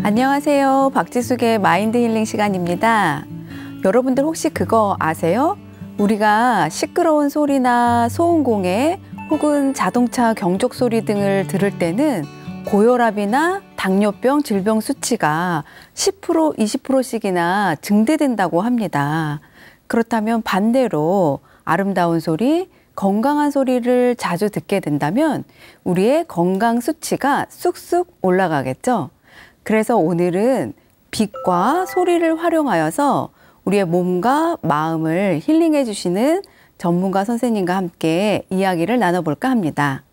안녕하세요. 박지숙의 마인드 힐링 시간입니다. 여러분들 혹시 그거 아세요? 우리가 시끄러운 소리나 소음공해 혹은 자동차 경적 소리 등을 들을 때는 고혈압이나 당뇨병 질병 수치가 10%, 20%씩이나 증대된다고 합니다. 그렇다면 반대로 아름다운 소리, 건강한 소리를 자주 듣게 된다면 우리의 건강 수치가 쑥쑥 올라가겠죠. 그래서 오늘은 빛과 소리를 활용하여서 우리의 몸과 마음을 힐링해 주시는 전문가 선생님과 함께 이야기를 나눠볼까 합니다.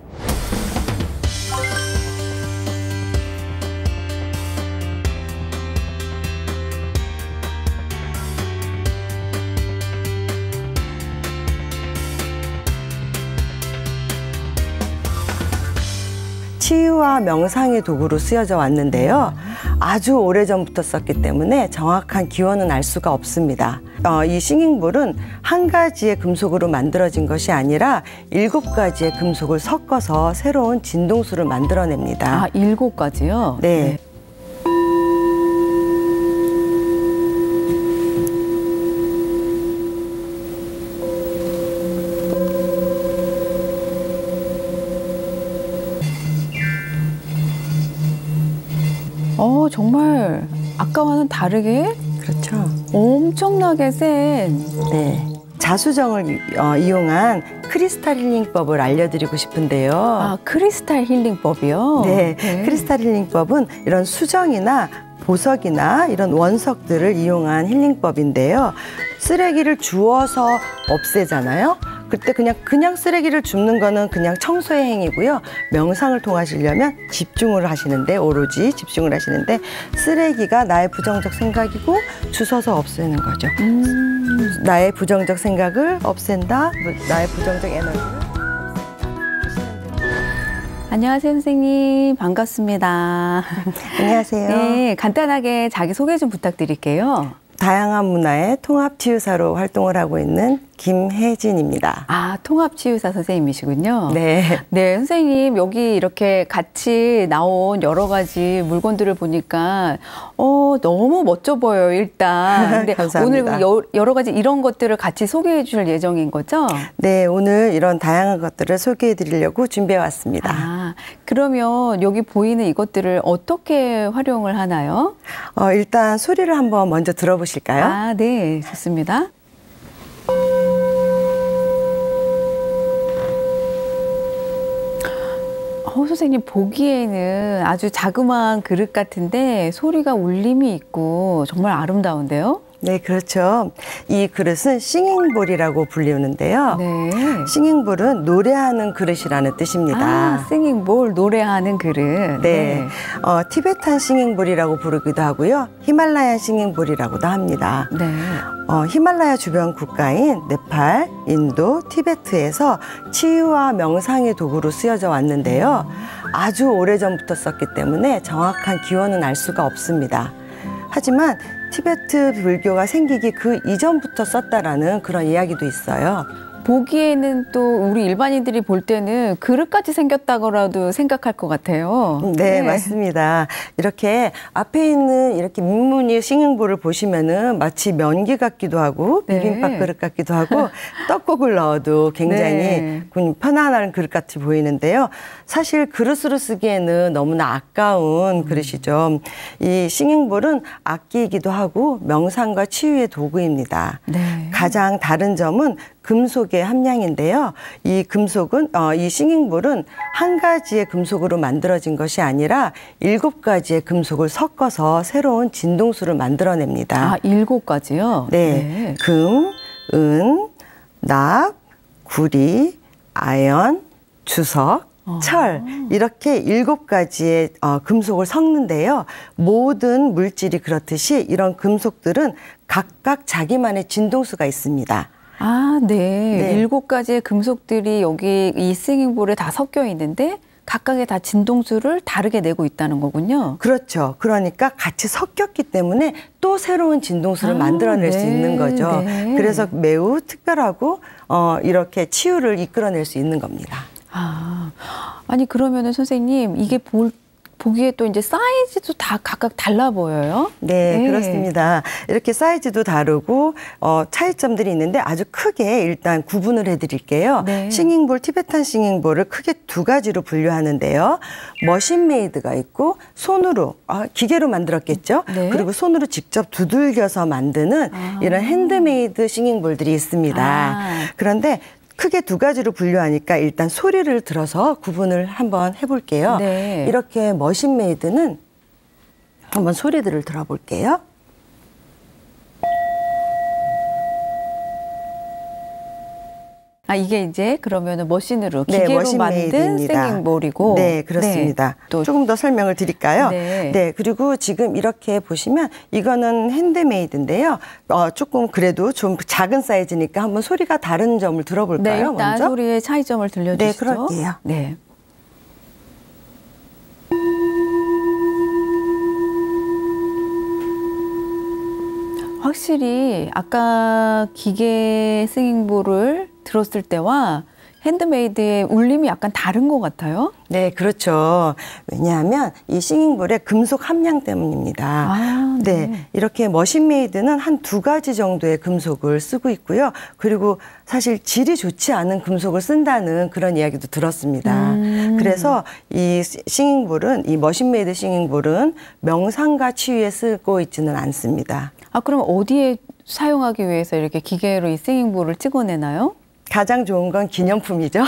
치유와 명상의 도구로 쓰여져 왔는데요. 아주 오래전부터 썼기 때문에 정확한 기원은 알 수가 없습니다. 이 싱잉볼은 한 가지의 금속으로 만들어진 것이 아니라 7가지의 금속을 섞어서 새로운 진동수를 만들어냅니다. 7가지요? 네. 정말 아까와는 다르게 그렇죠. 엄청나게 센. 네. 자수정을 이용한 크리스탈 힐링법을 알려드리고 싶은데요. 크리스탈 힐링법이요? 네. 크리스탈 힐링법은 이런 수정이나 보석이나 이런 원석들을 이용한 힐링법인데요. 쓰레기를 주워서 없애잖아요. 그때 그냥 쓰레기를 줍는 거는 그냥 청소의 행위고요. 명상을 통하시려면 집중을 하시는데, 오로지 집중을 하시는데, 쓰레기가 나의 부정적 생각이고 주워서 없애는 거죠. 나의 부정적 생각을 없앤다, 나의 부정적 에너지를 안녕하세요, 선생님. 반갑습니다. 안녕하세요. 네, 간단하게 자기소개 좀 부탁드릴게요. 다양한 문화의 통합치유사로 활동을 하고 있는 김혜진입니다. 통합치유사 선생님이시군요. 네. 네, 선생님 여기 이렇게 같이 나온 여러 가지 물건들을 보니까 너무 멋져 보여요, 일단. 근데 감사합니다. 오늘 여러 가지 이런 것들을 같이 소개해 주실 예정인 거죠? 네, 오늘 이런 다양한 것들을 소개해 드리려고 준비해 왔습니다. 그러면 여기 보이는 이것들을 어떻게 활용을 하나요? 일단 소리를 한번 먼저 들어보실까요? 네, 좋습니다. 선생님 보기에는 아주 자그마한 그릇 같은데 소리가 울림이 있고 정말 아름다운데요? 네, 그렇죠. 이 그릇은 싱잉볼이라고 불리는데요. 네. 싱잉볼은 노래하는 그릇이라는 뜻입니다. 싱잉볼, 노래하는 그릇. 네. 티베탄 싱잉볼이라고 부르기도 하고요. 히말라야 싱잉볼이라고도 합니다. 네. 히말라야 주변 국가인 네팔, 인도, 티베트에서 치유와 명상의 도구로 쓰여져 왔는데요. 아주 오래전부터 썼기 때문에 정확한 기원은 알 수가 없습니다. 하지만 티베트 불교가 생기기 그 이전부터 썼다라는 그런 이야기도 있어요. 보기에는 또 우리 일반인들이 볼 때는 그릇같이 생겼다고라도 생각할 것 같아요. 네, 맞습니다. 이렇게 앞에 있는 이렇게 민무늬 싱잉볼을 보시면은 마치 면기 같기도 하고 비빔밥 그릇 같기도 하고 떡국을 넣어도 굉장히 편안한 그릇같이 보이는데요. 사실 그릇으로 쓰기에는 너무나 아까운 그릇이죠. 이 싱잉볼은 악기이기도 하고 명상과 치유의 도구입니다. 가장 다른 점은 금속의 함량인데요. 이 금속은 이 싱잉볼은 한 가지의 금속으로 만들어진 것이 아니라 7가지의 금속을 섞어서 새로운 진동수를 만들어냅니다. 7가지요? 네. 금, 은, 납, 구리, 아연, 주석, 철 이렇게 7가지의 금속을 섞는데요. 모든 물질이 그렇듯이 이런 금속들은 각각 자기만의 진동수가 있습니다. 네. 7가지의 금속들이 여기 이 싱잉볼에 다 섞여 있는데 각각의 다 진동수를 다르게 내고 있다는 거군요. 그렇죠. 그러니까 같이 섞였기 때문에 또 새로운 진동수를 만들어낼 수 있는 거죠. 그래서 매우 특별하고 이렇게 치유를 이끌어낼 수 있는 겁니다. 아니 그러면은 선생님 이게 보기에 또 이제 사이즈도 다 각각 달라 보여요. 네, 그렇습니다. 이렇게 사이즈도 다르고 차이점들이 있는데 아주 크게 일단 구분을 해드릴게요. 네. 싱잉볼, 티베탄 싱잉볼을 크게 두 가지로 분류하는데요. 머신메이드가 있고 손으로, 기계로 만들었겠죠. 네. 그리고 손으로 직접 두들겨서 만드는 이런 핸드메이드 싱잉볼들이 있습니다. 그런데 크게 두 가지로 분류하니까 일단 소리를 들어서 구분을 한번 해볼게요. 네. 이렇게 머신메이드는 한번 소리들을 들어볼게요. 이게 이제 그러면은 머신으로 기계로 만든 싱잉볼이고. 네, 그렇습니다. 네, 또 조금 더 설명을 드릴까요? 네. 네, 그리고 지금 이렇게 보시면 이거는 핸드메이드인데요. 조금 그래도 좀 작은 사이즈니까 한번 소리가 다른 점을 들어볼까요? 네, 일단 먼저? 소리의 차이점을 들려주시죠. 네, 그럴게요. 네. 확실히 아까 기계 싱잉볼을 들었을 때와 핸드메이드의 울림이 약간 다른 것 같아요. 네, 그렇죠. 왜냐하면 이 싱잉볼의 금속 함량 때문입니다. 네, 이렇게 머신메이드는 한 두 가지 정도의 금속을 쓰고 있고요. 그리고 사실 질이 좋지 않은 금속을 쓴다는 그런 이야기도 들었습니다. 그래서 이 싱잉볼은, 이 머신메이드 싱잉볼은 명상과 치유에 쓰고 있지는 않습니다. 그럼 어디에 사용하기 위해서 이렇게 기계로 이 싱잉볼을 찍어내나요? 가장 좋은 건 기념품이죠.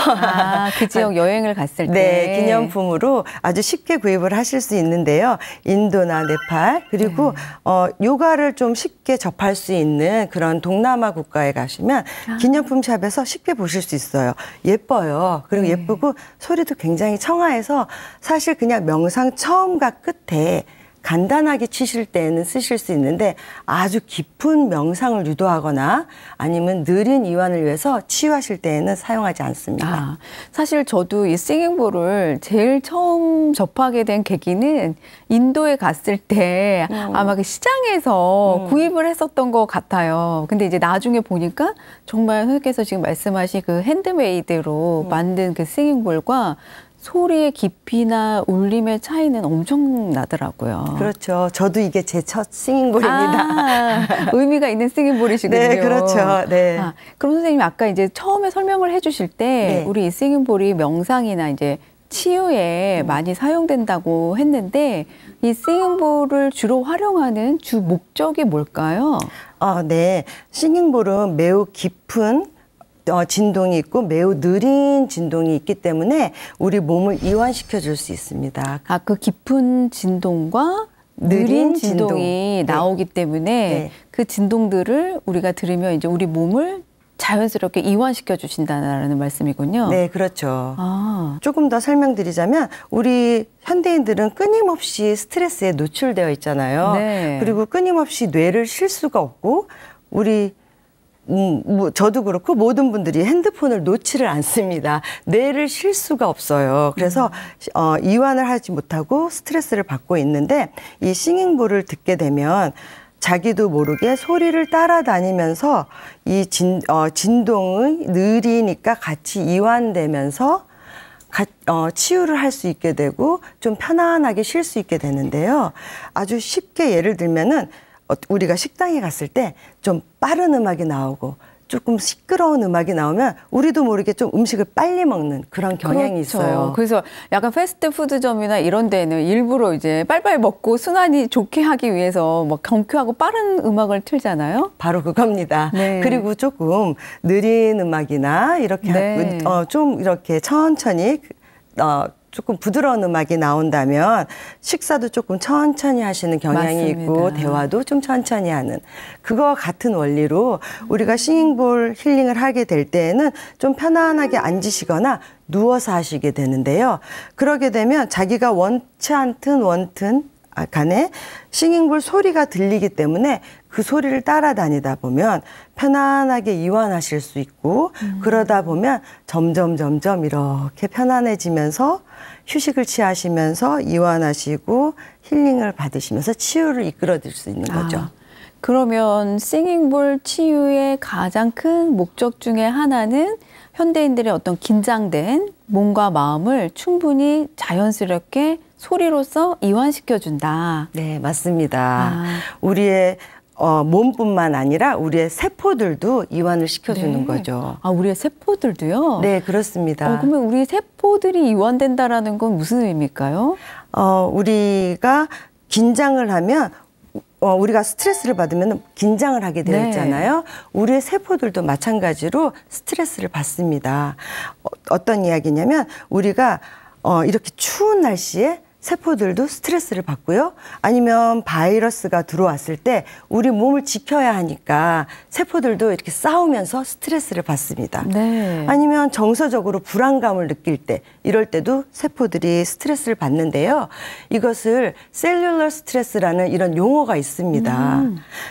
그 지역 여행을 갔을 때. 네, 기념품으로 아주 쉽게 구입을 하실 수 있는데요. 인도나 네팔, 그리고 요가를 좀 쉽게 접할 수 있는 그런 동남아 국가에 가시면 기념품 샵에서 쉽게 보실 수 있어요. 예뻐요. 그리고 예쁘고 소리도 굉장히 청아해서 사실 그냥 명상 처음과 끝에 간단하게 치실 때는 쓰실 수 있는데 아주 깊은 명상을 유도하거나 아니면 느린 이완을 위해서 치유하실 때에는 사용하지 않습니다. 사실 저도 이 싱잉볼을 제일 처음 접하게 된 계기는 인도에 갔을 때 아마 그 시장에서 구입을 했었던 것 같아요. 근데 이제 나중에 보니까 정말 선생님께서 지금 말씀하신 그 핸드메이드로 만든 그 싱잉볼과 소리의 깊이나 울림의 차이는 엄청 나더라고요. 그렇죠. 저도 이게 제 첫 싱잉볼입니다. 의미가 있는 싱잉볼이시군요. 네, 그렇죠. 네. 그럼 선생님이 아까 이제 처음에 설명을 해주실 때 우리 이 싱잉볼이 명상이나 이제 치유에 많이 사용된다고 했는데 이 싱잉볼을 주로 활용하는 주 목적이 뭘까요? 네. 싱잉볼은 매우 깊은 진동이 있고 매우 느린 진동이 있기 때문에 우리 몸을 이완시켜 줄 수 있습니다. 그 깊은 진동과 느린 진동이 나오기 때문에 그 진동들을 우리가 들으면 이제 우리 몸을 자연스럽게 이완시켜 주신다는 말씀이군요. 네, 그렇죠. 조금 더 설명드리자면 우리 현대인들은 끊임없이 스트레스에 노출되어 있잖아요. 네. 그리고 끊임없이 뇌를 쉴 수가 없고 우리 저도 그렇고 모든 분들이 핸드폰을 놓지를 않습니다. 뇌를 쉴 수가 없어요. 그래서 이완을 하지 못하고 스트레스를 받고 있는데 이 싱잉볼을 듣게 되면 자기도 모르게 소리를 따라다니면서 이 진동의 느리니까 같이 이완되면서 치유를 할 수 있게 되고 좀 편안하게 쉴 수 있게 되는데요. 아주 쉽게 예를 들면은 우리가 식당에 갔을 때 좀 빠른 음악이 나오고 조금 시끄러운 음악이 나오면 우리도 모르게 좀 음식을 빨리 먹는 그런 경향이 있어요. 그래서 약간 패스트푸드점이나 이런 데는 일부러 이제 빨리빨리 먹고 순환이 좋게 하기 위해서 막 경쾌하고 빠른 음악을 틀잖아요. 바로 그겁니다. 네. 그리고 조금 느린 음악이나 이렇게 좀 이렇게 천천히 조금 부드러운 음악이 나온다면 식사도 조금 천천히 하시는 경향이 맞습니다. 있고 대화도 좀 천천히 하는 그거와 같은 원리로 우리가 싱잉볼 힐링을 하게 될 때에는 좀 편안하게 앉으시거나 누워서 하시게 되는데요. 그러게 되면 자기가 원치 않든 원튼 간에 싱잉볼 소리가 들리기 때문에 그 소리를 따라다니다 보면 편안하게 이완하실 수 있고 그러다 보면 점점 이렇게 편안해지면서 휴식을 취하시면서 이완하시고 힐링을 받으시면서 치유를 이끌어줄 수 있는 거죠. 그러면 싱잉볼 치유의 가장 큰 목적 중에 하나는 현대인들의 어떤 긴장된 몸과 마음을 충분히 자연스럽게 소리로서 이완시켜준다. 네, 맞습니다. 아. 우리의 몸뿐만 아니라 우리의 세포들도 이완을 시켜주는 네. 거죠. 아, 우리의 세포들도요? 네, 그렇습니다. 그러면 우리 세포들이 이완된다라는 건 무슨 의미일까요? 우리가 긴장을 하면 우리가 스트레스를 받으면 긴장을 하게 되어 네. 있잖아요. 우리의 세포들도 마찬가지로 스트레스를 받습니다. 어떤 이야기냐면 우리가 이렇게 추운 날씨에 세포들도 스트레스를 받고요. 아니면 바이러스가 들어왔을 때 우리 몸을 지켜야 하니까 세포들도 이렇게 싸우면서 스트레스를 받습니다. 네. 아니면 정서적으로 불안감을 느낄 때 이럴 때도 세포들이 스트레스를 받는데요. 이것을 셀룰러 스트레스라는 이런 용어가 있습니다.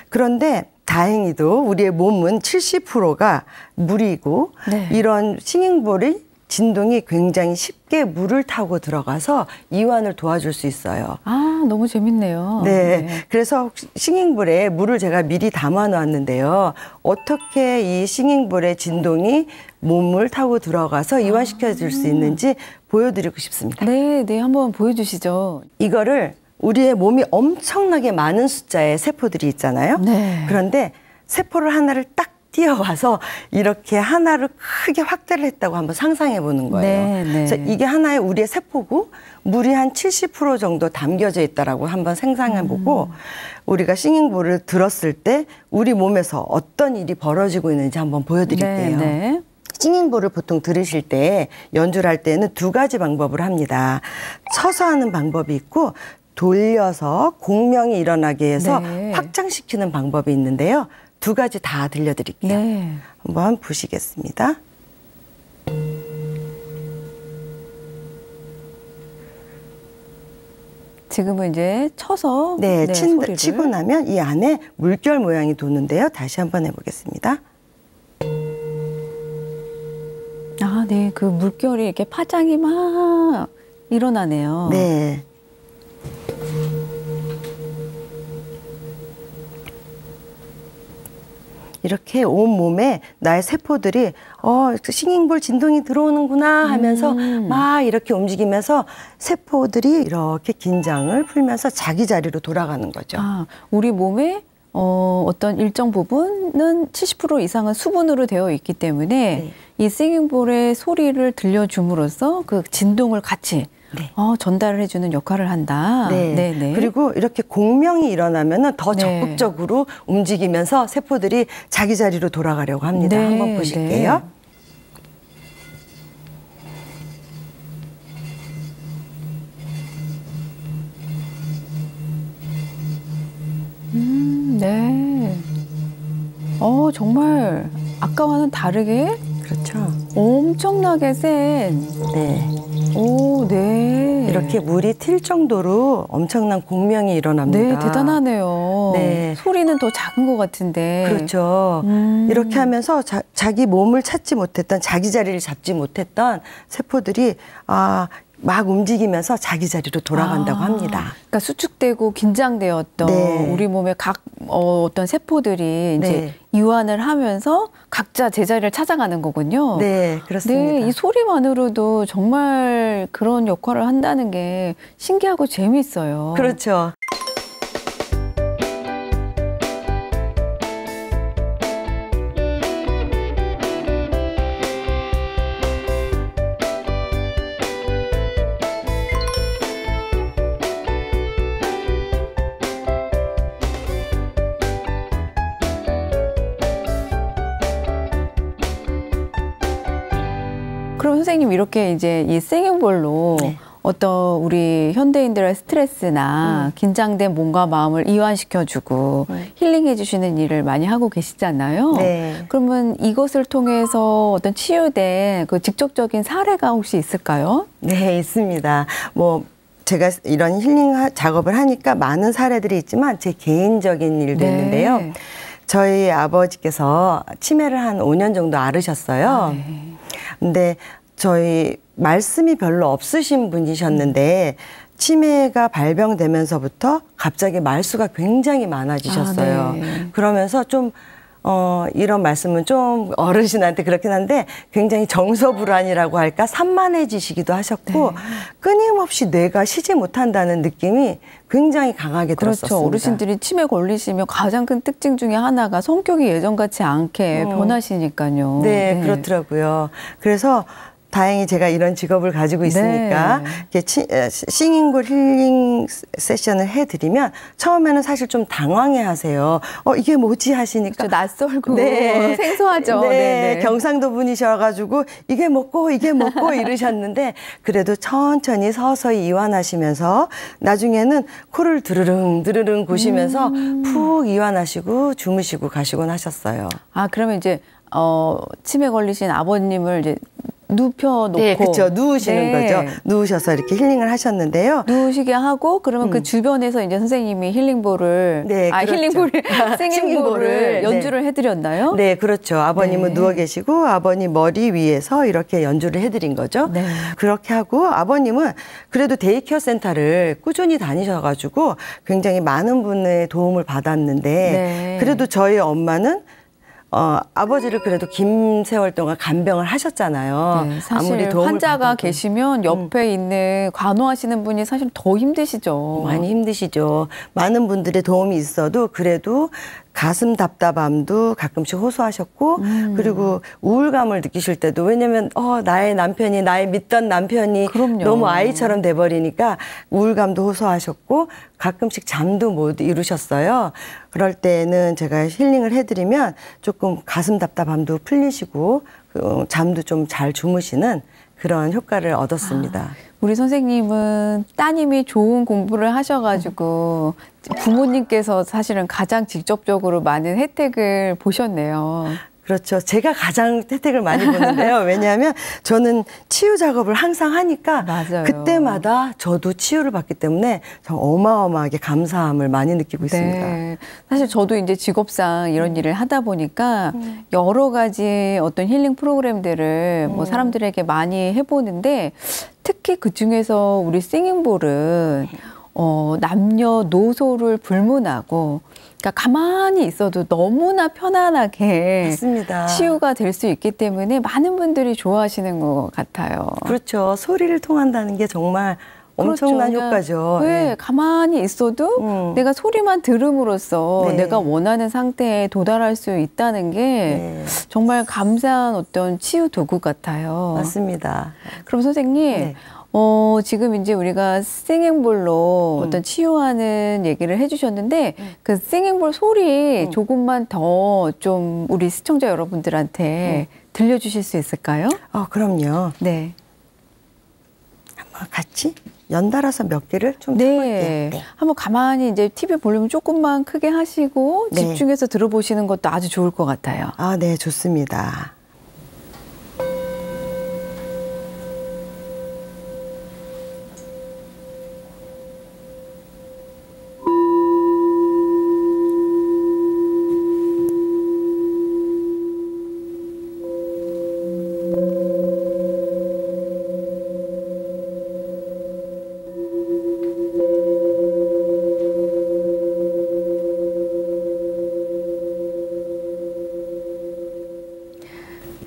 그런데 다행히도 우리의 몸은 70%가 물이고 네. 이런 싱잉볼이 진동이 굉장히 쉽게 물을 타고 들어가서 이완을 도와줄 수 있어요. 아, 너무 재밌네요. 네. 그래서 싱잉볼에 물을 제가 미리 담아 놨는데요. 어떻게 이 싱잉볼의 진동이 몸을 타고 들어가서 이완시켜 줄 수 있는지 보여드리고 싶습니다. 네, 네, 한번 보여주시죠. 이거를 우리의 몸이 엄청나게 많은 숫자의 세포들이 있잖아요. 네. 그런데 세포를 하나를 딱 뛰어와서 이렇게 하나를 크게 확대를 했다고 한번 상상해 보는 거예요. 네, 네. 그래서 이게 하나의 우리의 세포고 물이 한 70% 정도 담겨져 있다라고 한번 상상해 보고 우리가 싱잉볼을 들었을 때 우리 몸에서 어떤 일이 벌어지고 있는지 한번 보여드릴게요. 네, 네. 싱잉볼을 보통 들으실 때 연주를 할 때는 두 가지 방법을 합니다. 서서 하는 방법이 있고 돌려서 공명이 일어나게 해서 네. 확장시키는 방법이 있는데요. 두 가지 다 들려드릴게요. 네. 한번 보시겠습니다. 지금은 이제 쳐서 네, 소리를. 치고 나면 이 안에 물결 모양이 도는데요. 다시 한번 해보겠습니다. 아, 네, 그 물결이 이렇게 파장이 막 일어나네요. 네. 이렇게 온 몸에 나의 세포들이 싱잉볼 진동이 들어오는구나 하면서 막 이렇게 움직이면서 세포들이 이렇게 긴장을 풀면서 자기 자리로 돌아가는 거죠. 아, 우리 몸에 어떤 일정 부분은 70% 이상은 수분으로 되어 있기 때문에 네. 이 싱잉볼의 소리를 들려줌으로써 그 진동을 같이 네. 전달을 해주는 역할을 한다. 네. 네, 네. 그리고 이렇게 공명이 일어나면은 더 네. 적극적으로 움직이면서 세포들이 자기 자리로 돌아가려고 합니다. 네, 한번 보실게요. 네. 정말 아까와는 다르게 그렇죠. 엄청나게 센. 네. 오, 네. 이렇게 물이 튈 정도로 엄청난 공명이 일어납니다. 네, 대단하네요. 네. 소리는 더 작은 것 같은데. 그렇죠. 이렇게 하면서 자기 몸을 찾지 못했던, 자기 자리를 잡지 못했던 세포들이 막 움직이면서 자기 자리로 돌아간다고 합니다. 그러니까 수축되고 긴장되었던 네. 우리 몸의 각 어떤 세포들이 이제 네. 이완을 하면서 각자 제자리를 찾아가는 거군요. 네, 그렇습니다. 네, 이 소리만으로도 정말 그런 역할을 한다는 게 신기하고 재미있어요. 그렇죠. 그럼 선생님 이렇게 이제 이 싱잉볼로 네. 어떤 우리 현대인들의 스트레스나 긴장된 몸과 마음을 이완시켜주고 힐링해주시는 일을 많이 하고 계시잖아요. 네. 그러면 이것을 통해서 어떤 치유된 그 직접적인 사례가 혹시 있을까요? 네, 있습니다. 제가 이런 힐링 작업을 하니까 많은 사례들이 있지만 제 개인적인 일도 네. 있는데요. 저희 아버지께서 치매를 한 5년 정도 앓으셨어요. 네. 근데 저희 말씀이 별로 없으신 분이셨는데 치매가 발병되면서부터 갑자기 말수가 굉장히 많아지셨어요. 네. 그러면서 좀 이런 말씀은 좀 어르신한테 그렇긴 한데 굉장히 정서불안이라고 할까 산만해지시기도 하셨고 네. 끊임없이 뇌가 쉬지 못한다는 느낌이 굉장히 강하게 들었었습니다. 그렇죠. 어르신들이 치매 걸리시면 가장 큰 특징 중에 하나가 성격이 예전 같지 않게 변하시니까요. 네, 그렇더라고요. 그래서 다행히 제가 이런 직업을 가지고 있으니까 이렇게 싱잉볼 힐링 세션을 해드리면 처음에는 사실 좀 당황해하세요. 이게 뭐지 하시니까 그렇죠. 낯설고 생소하죠. 네, 네네. 경상도 분이셔가지고 이게 먹고 이러셨는데 그래도 천천히 서서히 이완하시면서 나중에는 코를 드르릉 고시면서 푹 이완하시고 주무시고 가시곤 하셨어요. 아, 그러면 이제 치매 걸리신 아버님을 이제 눕혀놓고. 네, 그렇죠. 누우시는 거죠. 누우셔서 이렇게 힐링을 하셨는데요. 누우시게 하고 그러면 그 주변에서 이제 선생님이 힐링볼을 그렇죠. 힐링볼을 싱잉볼을 연주를 해드렸나요? 네, 그렇죠. 아버님은 누워 계시고 아버님 머리 위에서 이렇게 연주를 해드린 거죠. 네. 그렇게 하고 아버님은 그래도 데이케어 센터를 꾸준히 다니셔가지고 굉장히 많은 분의 도움을 받았는데 그래도 저희 엄마는 아버지를 그래도 긴 세월 동안 간병을 하셨잖아요. 네, 사실 아무리 도움을 환자가 받아도. 계시면 옆에 있는 간호하시는 분이 사실 더 힘드시죠. 많이 힘드시죠. 많은 분들의 도움이 있어도 그래도 가슴 답답함도 가끔씩 호소하셨고 그리고 우울감을 느끼실 때도 왜냐면 나의 남편이 나의 믿던 남편이 그럼요. 너무 아이처럼 돼버리니까 우울감도 호소하셨고 가끔씩 잠도 못 이루셨어요. 그럴 때는 제가 힐링을 해드리면 조금 가슴 답답함도 풀리시고 잠도 좀 잘 주무시는 그런 효과를 얻었습니다. 우리 선생님은 따님이 좋은 공부를 하셔가지고 부모님께서 사실은 가장 직접적으로 많은 혜택을 보셨네요. 그렇죠. 제가 가장 혜택을 많이 보는데요. 왜냐하면 저는 치유 작업을 항상 하니까 맞아요. 그때마다 저도 치유를 받기 때문에 참 어마어마하게 감사함을 많이 느끼고 있습니다. 네. 사실 저도 이제 직업상 이런 일을 하다 보니까 여러 가지 어떤 힐링 프로그램들을 뭐 사람들에게 많이 해보는데 특히 그 중에서 우리 싱잉볼은 남녀노소를 불문하고 그러니까 가만히 있어도 너무나 편안하게 맞습니다. 치유가 될 수 있기 때문에 많은 분들이 좋아하시는 것 같아요. 그렇죠. 소리를 통한다는 게 정말 엄청난 그렇죠. 효과죠. 왜 가만히 있어도 내가 소리만 들음으로써 내가 원하는 상태에 도달할 수 있다는 게 정말 감사한 어떤 치유 도구 같아요. 맞습니다. 그럼 선생님, 지금 이제 우리가 싱잉볼로 어떤 치유하는 얘기를 해주셨는데 그 싱잉볼 소리 조금만 더 좀 우리 시청자 여러분들한테 들려주실 수 있을까요? 그럼요. 네. 한번 같이 연달아서 몇 개를 좀 쳐볼게요. 네. 한번 가만히 이제 TV 볼륨 조금만 크게 하시고 집중해서 들어보시는 것도 아주 좋을 것 같아요. 네, 좋습니다.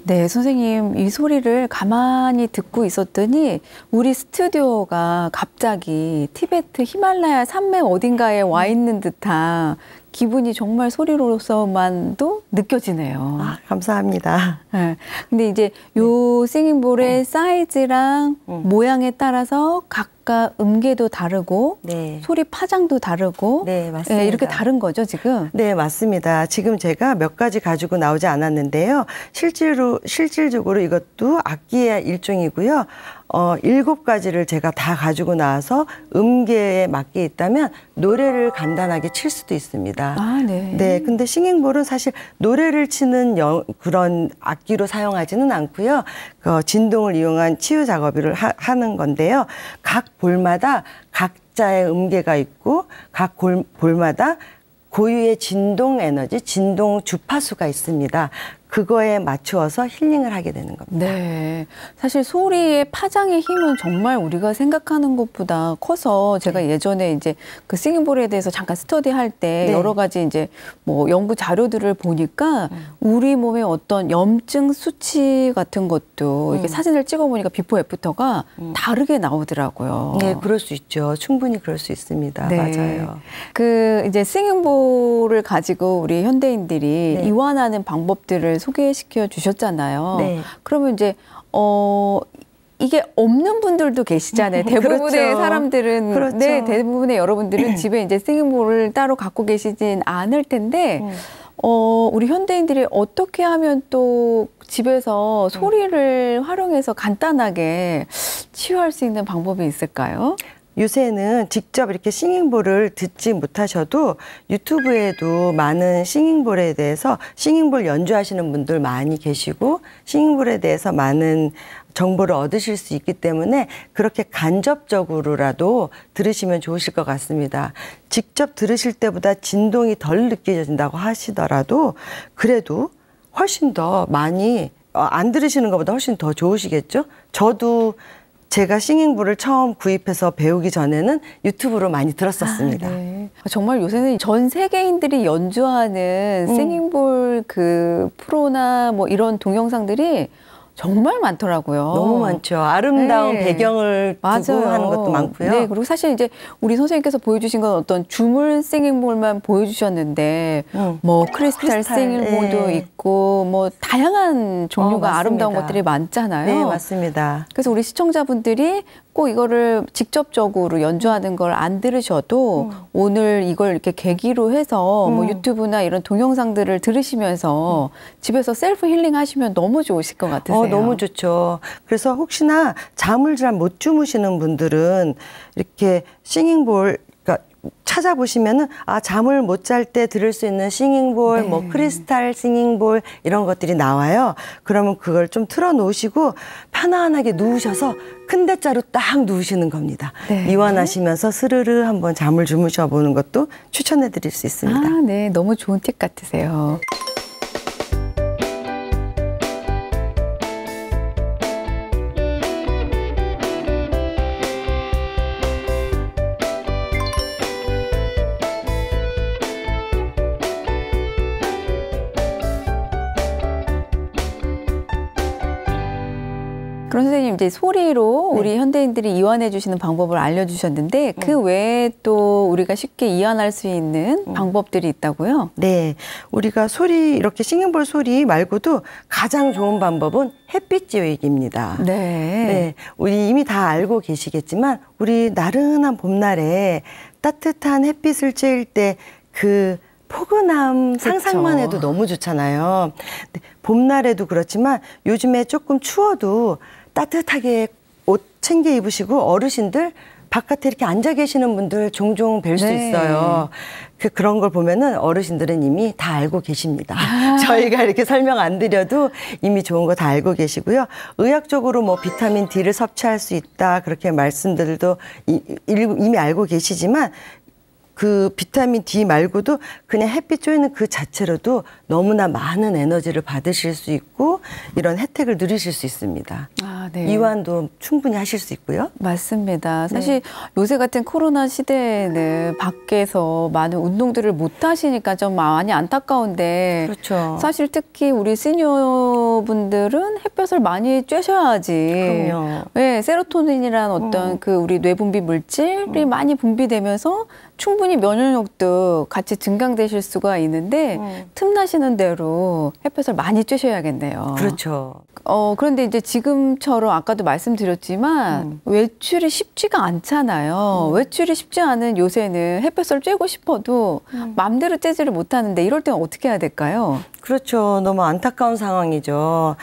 네, 선생님, 이 소리를 가만히 듣고 있었더니 우리 스튜디오가 갑자기 티베트 히말라야 산맥 어딘가에 와 있는 듯한 기분이 정말 소리로서만도 느껴지네요. 감사합니다. 네. 근데 이제 요 싱잉볼의 사이즈랑 모양에 따라서 각각 음계도 다르고 소리 파장도 다르고 맞습니다. 이렇게 다른 거죠, 지금? 네, 맞습니다. 지금 제가 몇 가지 가지고 나오지 않았는데요. 실질적으로 이것도 악기의 일종이고요. 7가지를 제가 다 가지고 나와서 음계에 맞게 있다면 노래를 간단하게 칠 수도 있습니다. 네, 근데 싱잉볼은 사실 노래를 치는 그런 악기로 사용하지는 않고요. 진동을 이용한 치유 작업을 하는 건데요. 각 볼마다 각자의 음계가 있고 각 볼마다 고유의 진동 에너지, 진동 주파수가 있습니다. 그거에 맞추어서 힐링을 하게 되는 겁니다. 네. 사실 소리의 파장의 힘은 정말 우리가 생각하는 것보다 커서 제가 예전에 이제 그 싱잉볼에 대해서 잠깐 스터디할 때 여러 가지 이제 뭐 연구 자료들을 보니까 우리 몸의 어떤 염증 수치 같은 것도 이렇게 사진을 찍어보니까 비포 애프터가 다르게 나오더라고요. 네, 그럴 수 있죠. 충분히 그럴 수 있습니다. 네. 맞아요. 그 이제 싱잉볼을 가지고 우리 현대인들이 이완하는 방법들을 소개시켜 주셨잖아요. 네. 그러면 이제 이게 없는 분들도 계시잖아요. 대부분의 그렇죠. 사람들은 그렇죠. 네, 대부분의 여러분들은 집에 이제 싱잉볼을 따로 갖고 계시진 않을 텐데 우리 현대인들이 어떻게 하면 또 집에서 소리를 활용해서 간단하게 치유할 수 있는 방법이 있을까요? 요새는 직접 이렇게 싱잉볼을 듣지 못하셔도 유튜브에도 많은 싱잉볼에 대해서 싱잉볼 연주하시는 분들 많이 계시고 싱잉볼에 대해서 많은 정보를 얻으실 수 있기 때문에 그렇게 간접적으로라도 들으시면 좋으실 것 같습니다. 직접 들으실 때보다 진동이 덜 느껴진다고 하시더라도 그래도 훨씬 더 많이 안 들으시는 것보다 훨씬 더 좋으시겠죠? 저도 제가 싱잉볼을 처음 구입해서 배우기 전에는 유튜브로 많이 들었었습니다. 네. 정말 요새는 전 세계인들이 연주하는 싱잉볼 그 프로나 뭐 이런 동영상들이 정말 많더라고요. 너무 많죠. 아름다운 네. 배경을 두고 맞아요. 하는 것도 많고요. 네, 그리고 사실 이제 우리 선생님께서 보여주신 건 어떤 주물 싱잉볼만 보여주셨는데 뭐 크리스탈 싱잉볼도 있고 뭐 다양한 종류가 아름다운 것들이 많잖아요. 네, 맞습니다. 그래서 우리 시청자분들이 꼭 이거를 직접적으로 연주하는 걸 안 들으셔도 오늘 이걸 이렇게 계기로 해서 뭐 유튜브나 이런 동영상들을 들으시면서 집에서 셀프 힐링 하시면 너무 좋으실 것 같으세요. 너무 좋죠. 그래서 혹시나 잠을 잘 못 주무시는 분들은 이렇게 싱잉볼 찾아보시면은 잠을 못 잘 때 들을 수 있는 싱잉볼, 뭐 크리스탈 싱잉볼 이런 것들이 나와요. 그러면 그걸 좀 틀어 놓으시고 편안하게 누우셔서 큰 대자로 딱 누우시는 겁니다. 이완하시면서 스르르 한번 잠을 주무셔 보는 것도 추천해 드릴 수 있습니다. 네. 너무 좋은 팁 같으세요. 그럼 선생님 이제 소리로 우리 현대인들이 이완해 주시는 방법을 알려주셨는데 그 외에 또 우리가 쉽게 이완할 수 있는 방법들이 있다고요? 네, 우리가 소리 이렇게 싱잉볼 소리 말고도 가장 좋은 방법은 햇빛 쬐기입니다. 네, 우리 이미 다 알고 계시겠지만 우리 나른한 봄날에 따뜻한 햇빛을 쬐일 때 그 포근함 상상만 해도 너무 좋잖아요. 봄날에도 그렇지만 요즘에 조금 추워도 따뜻하게 옷 챙겨 입으시고 어르신들 바깥에 이렇게 앉아 계시는 분들 종종 뵐 수 있어요. 그런 걸 보면은 어르신들은 이미 다 알고 계십니다. 저희가 이렇게 설명 안 드려도 이미 좋은 거 다 알고 계시고요. 의학적으로 뭐 비타민 D를 섭취할 수 있다 그렇게 말씀들도 이미 알고 계시지만 그 비타민 D 말고도 그냥 햇빛 쬐는 그 자체로도 너무나 많은 에너지를 받으실 수 있고 이런 혜택을 누리실 수 있습니다. 이완도 충분히 하실 수 있고요. 맞습니다. 사실 요새 같은 코로나 시대에는 밖에서 많은 운동들을 못 하시니까 좀 많이 안타까운데 그렇죠. 사실 특히 우리 시니어분들은 햇볕을 많이 쬐셔야지. 그럼요. 네, 세로토닌이라는 어떤 그 우리 뇌분비 물질이 많이 분비되면서 충분히 면역력도 같이 증강되실 수가 있는데 틈나시는 대로 햇볕을 많이 쬐셔야겠네요. 그렇죠. 그런데 이제 지금처럼 아까도 말씀드렸지만 외출이 쉽지가 않잖아요. 외출이 쉽지 않은 요새는 햇볕을 쬐고 싶어도 마음대로 쬐지를 못하는데 이럴 때는 어떻게 해야 될까요? 그렇죠. 너무 안타까운 상황이죠.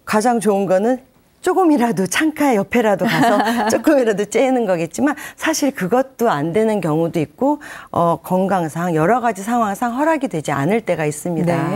가장 좋은 거는 조금이라도 창가 옆에라도 가서 조금이라도 쬐는 거겠지만 사실 그것도 안 되는 경우도 있고 건강상 여러 가지 상황상 허락이 되지 않을 때가 있습니다.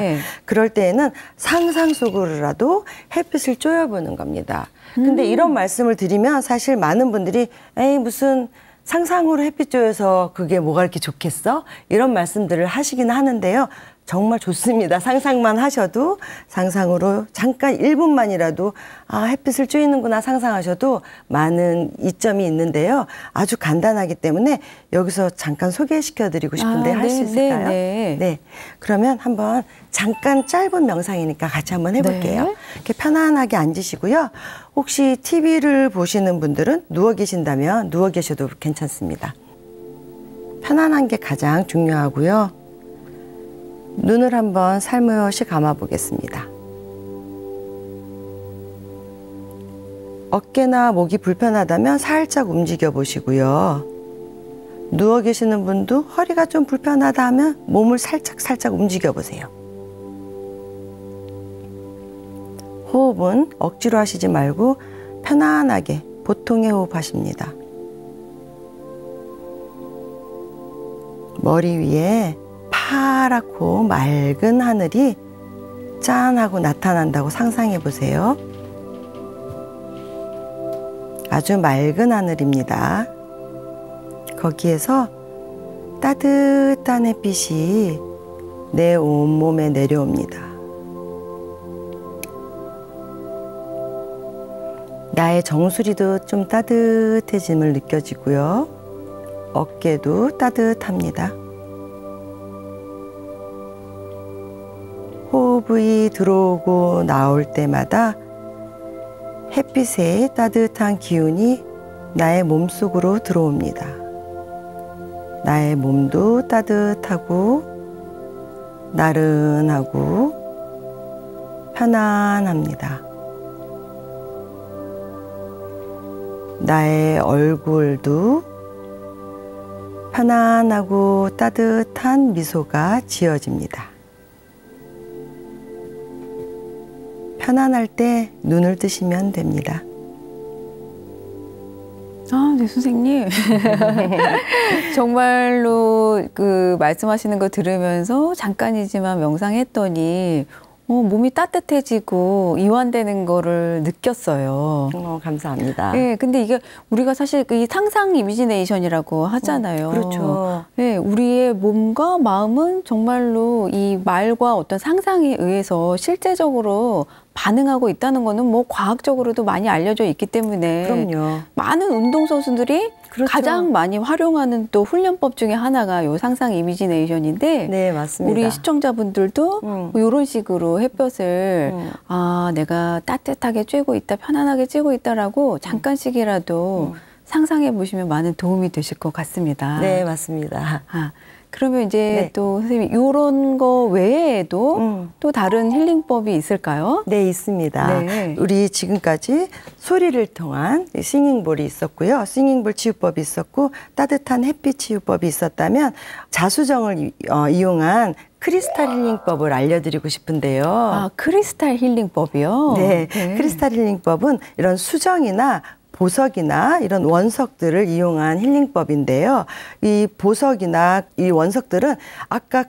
그럴 때에는 상상 속으로라도 햇빛을 쬐어보는 겁니다. 근데 이런 말씀을 드리면 사실 많은 분들이 에이 무슨 상상으로 햇빛 쬐어서 그게 뭐가 이렇게 좋겠어? 이런 말씀들을 하시긴 하는데요. 정말 좋습니다. 상상만 하셔도 상상으로 잠깐 1분만이라도 햇빛을 쬐는구나 상상하셔도 많은 이점이 있는데요. 아주 간단하기 때문에 여기서 잠깐 소개시켜드리고 싶은데 할 수 있을까요? 네. 그러면 한번 잠깐 짧은 명상이니까 같이 한번 해볼게요. 네. 이렇게 편안하게 앉으시고요. 혹시 TV를 보시는 분들은 누워 계신다면 누워 계셔도 괜찮습니다. 편안한 게 가장 중요하고요. 눈을 한번 살며시 감아 보겠습니다. 어깨나 목이 불편하다면 살짝 움직여 보시고요. 누워 계시는 분도 허리가 좀 불편하다 하면 몸을 살짝 움직여 보세요. 호흡은 억지로 하시지 말고 편안하게 보통의 호흡 하십니다. 머리 위에 파랗고 맑은 하늘이 짠하고 나타난다고 상상해 보세요. 아주 맑은 하늘입니다. 거기에서 따뜻한 햇빛이 내 온몸에 내려옵니다. 나의 정수리도 좀 따뜻해짐을 느껴지고요. 어깨도 따뜻합니다. 호흡이 들어오고 나올 때마다 햇빛의 따뜻한 기운이 나의 몸속으로 들어옵니다. 나의 몸도 따뜻하고 나른하고 편안합니다. 나의 얼굴도 편안하고 따뜻한 미소가 지어집니다. 편안할 때 눈을 뜨시면 됩니다. 네, 선생님. 정말로 그 말씀하시는 거 들으면서 잠깐이지만 명상했더니 몸이 따뜻해지고 이완되는 거를 느꼈어요. 감사합니다. 네, 근데 이게 우리가 사실 이 상상 이미지네이션이라고 하잖아요. 그렇죠. 네, 우리의 몸과 마음은 정말로 이 말과 어떤 상상에 의해서 실제적으로 반응하고 있다는 거는 뭐 과학적으로도 많이 알려져 있기 때문에 그럼요. 많은 운동선수들이 그렇죠. 가장 많이 활용하는 또 훈련법 중에 하나가 요 상상 이미지네이션인데 네, 맞습니다. 우리 시청자분들도 이런 식으로 햇볕을 내가 따뜻하게 쬐고 있다, 편안하게 쬐고 있다라고 잠깐씩이라도 상상해 보시면 많은 도움이 되실 것 같습니다. 네, 맞습니다. 그러면 이제 또 선생님 이런 거 외에도 또 다른 힐링법이 있을까요? 네, 있습니다. 네. 우리 지금까지 소리를 통한 싱잉볼이 있었고요. 싱잉볼 치유법이 있었고 따뜻한 햇빛 치유법이 있었다면 자수정을 이용한 크리스탈 힐링법을 알려드리고 싶은데요. 크리스탈 힐링법이요? 네, 크리스탈 힐링법은 이런 수정이나 보석이나 이런 원석들을 이용한 힐링법인데요. 이 보석이나 이 원석들은 아까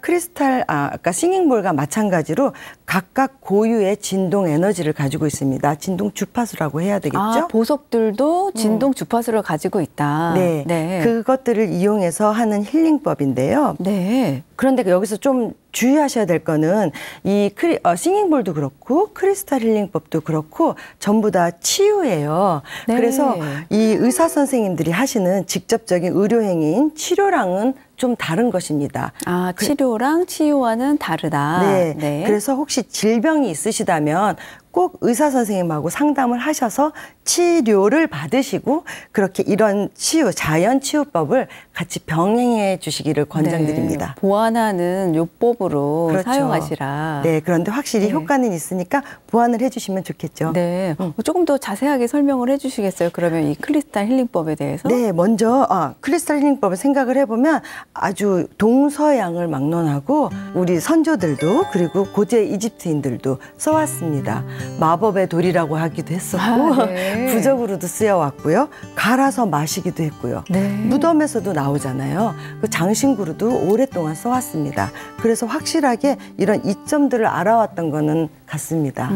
아까 싱잉볼과 마찬가지로 각각 고유의 진동 에너지를 가지고 있습니다. 진동 주파수라고 해야 되겠죠? 보석들도 진동 주파수를 가지고 있다. 네. 그것들을 이용해서 하는 힐링법인데요. 네. 그런데 여기서 좀 주의하셔야 될 거는 이 싱잉볼도 그렇고 크리스탈 힐링법도 그렇고 전부 다 치유예요. 네. 그래서 이 의사 선생님들이 하시는 직접적인 의료 행위인 치료랑은 좀 다른 것입니다. 치료랑 치유와는 다르다. 네. 그래서 혹시 질병이 있으시다면 꼭 의사 선생님하고 상담을 하셔서 치료를 받으시고 그렇게 이런 자연 치유법을 같이 병행해 주시기를 권장드립니다. 네, 보완하는 요법으로 그렇죠. 사용하시라. 네, 그런데 확실히 효과는 있으니까 보완을 해주시면 좋겠죠. 네, 조금 더 자세하게 설명을 해주시겠어요? 그러면 이 크리스탈 힐링법에 대해서? 네, 먼저 크리스탈 힐링법을 생각을 해보면 아주 동서양을 막론하고 우리 선조들도 그리고 고대 이집트인들도 써왔습니다. 마법의 돌이라고 하기도 했었고 네. 부적으로도 쓰여왔고요. 갈아서 마시기도 했고요. 네. 무덤에서도 나오잖아요. 그 장신구로도 오랫동안 써왔습니다. 그래서 확실하게 이런 이점들을 알아왔던 거는 같습니다.